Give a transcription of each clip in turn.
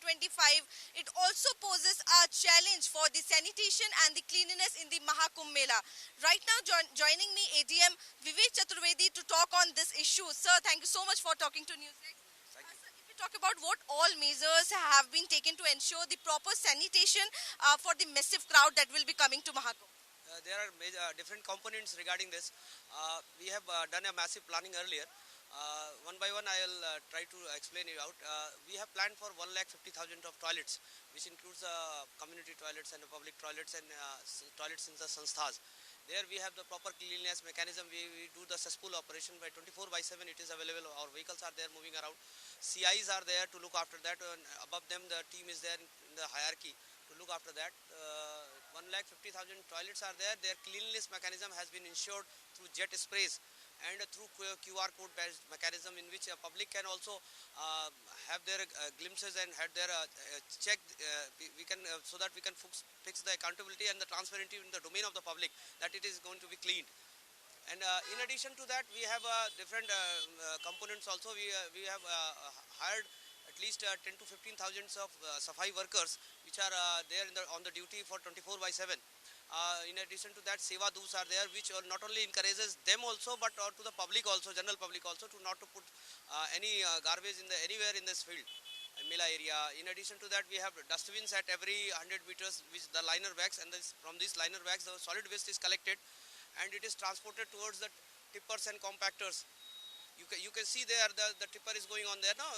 2025, it also poses a challenge for the sanitation and the cleanliness in the Mahakumbh Mela. Right now, joining me, ADM Vivek Chaturvedi, to talk on this issue. Sir, thank you so much for talking to Newsdesk. Thank you. Sir, if we talk about what all measures have been taken to ensure the proper sanitation for the massive crowd that will be coming to Mahakumbh. There are different components regarding this. We have done a massive planning earlier. One by one, I will try to explain it out. We have planned for 1,50,000 of toilets, which includes community toilets and public toilets and toilets in the sansthas. There we have the proper cleanliness mechanism. We do the cesspool operation by 24/7. It is available. Our vehicles are there moving around. CIs are there to look after that. And above them, the team is there in the hierarchy to look after that. 1,50,000 toilets are there. Their cleanliness mechanism has been ensured through jet sprays and through QR code based mechanism, in which public can also have their glimpses and had their check. We can so that we can fix the accountability and the transparency in the domain of the public, that it is going to be cleaned. And in addition to that, we have different components also. We have hired at least 10 to 15,000 of Safai workers, which are there on the duty for 24/7. In addition to that, Seva Doos are there, which not only encourages them also, but to the public also, general public also, to not to put any garbage anywhere in this field, Mela area. In addition to that, we have dustbins at every 100 meters, which the liner bags, and from these liner bags, the solid waste is collected, and it is transported towards the tippers and compactors. You can see there the tipper is going on there now.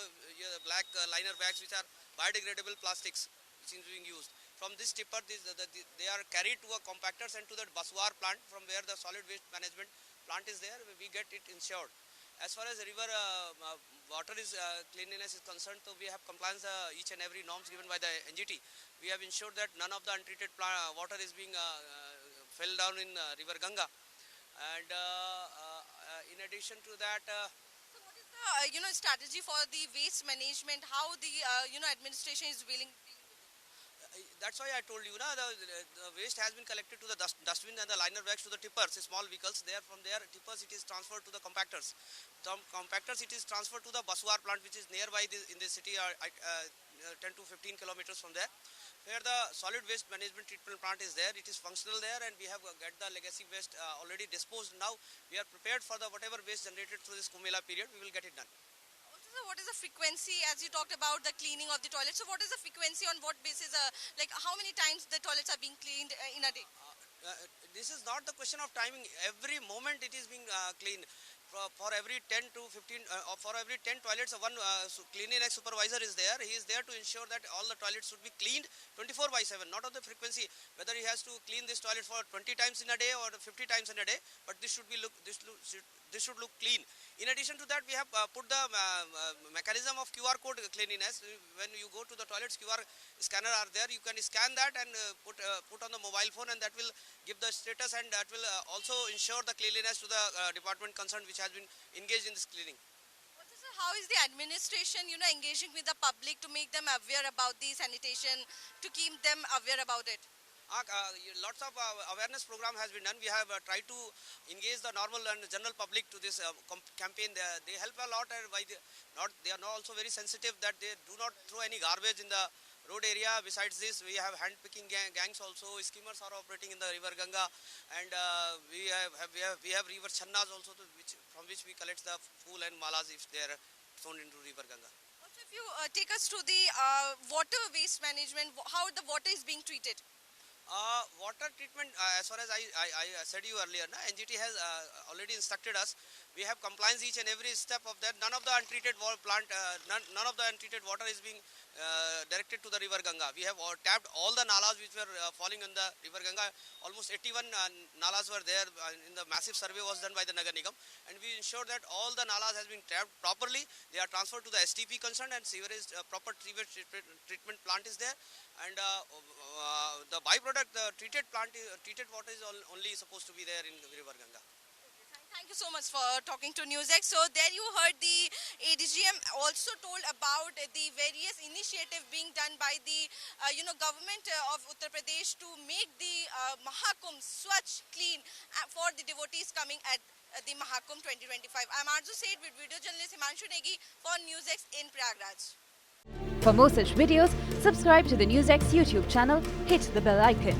Black liner bags, which are biodegradable plastics, which is being used. From this tipper, they are carried to a compactors and to the Basuar plant, from where the solid waste management plant is there. We get it insured. As far as river water cleanliness is concerned, so we have compliance each and every norms given by the NGT. We have ensured that none of the untreated water is being fell down in river Ganga. And in addition to that, So what is the strategy for the waste management? How the administration is willing? that's why I told you, the waste has been collected to the dustbin and the liner bags to the tippers, small vehicles. There, from their tippers, it is transferred to the compactors. From compactors, it is transferred to the Basuar plant, which is nearby in this city, 10 to 15 kilometers from there, where the solid waste management treatment plant is there. It is functional there, and we have got the legacy waste already disposed. Now we are prepared for the whatever waste generated through this Kumbh Mela period. We will get it done. Also, sir, what is the frequency, as you talked about the cleaning of the toilets? So what is the frequency, on what basis, like how many times the toilets are being cleaned in a day? This is not the question of timing. Every moment it is being cleaned. For every 10 to 15, for every 10 toilets, one cleanliness supervisor is there. He is there to ensure that all the toilets should be cleaned 24/7, not of the frequency, whether he has to clean this toilet for 20 times in a day or 50 times in a day, but this should look clean. In addition to that, we have put the mechanism of QR code cleanliness. When you go to the toilets, QR scanner are there. You can scan that and put on the mobile phone, and that will give the status, and that will also ensure the cleanliness to the department concerned, which has been engaged in this cleaning. Also, sir, how is the administration, engaging with the public to make them aware about the sanitation, to keep them aware about it? Lots of awareness program has been done. We have tried to engage the normal and general public to this campaign. They help a lot, and they are not also very sensitive that they do not throw any garbage in the road area. Besides this, we have hand picking gangs also. Skimmers are operating in the river Ganga, and we have river Channas also, from which we collect the fool and malas if they are thrown into river Ganga. Also, if you take us to the water waste management, how the water is being treated? Water treatment, as far as I said you earlier, NGT has already instructed us. We have compliance each and every step of that. None of the untreated none of the untreated water is being directed to the river Ganga. We have tapped all the nalas which were falling in the river Ganga. Almost 81 nalas were there. In the massive survey was done by the Nagar Nigam, and we ensured that all the nalas has been tapped properly. They are transferred to the STP concerned, and sewerage proper treatment plant is there. And the byproduct, the treated water is only supposed to be there in the river Ganga. Thank you so much for talking to Newsdesk. So there you heard the ADGM also told about the various initiatives being done by the government of Uttar Pradesh to make the Mahakumbh Swachh clean for the devotees coming at the Mahakumbh 2025. I'm Arzu Said with video journalist Himanshu Negi for Newsdesk in Prayagraj. For more such videos, subscribe to the NewsX YouTube channel, hit the bell icon.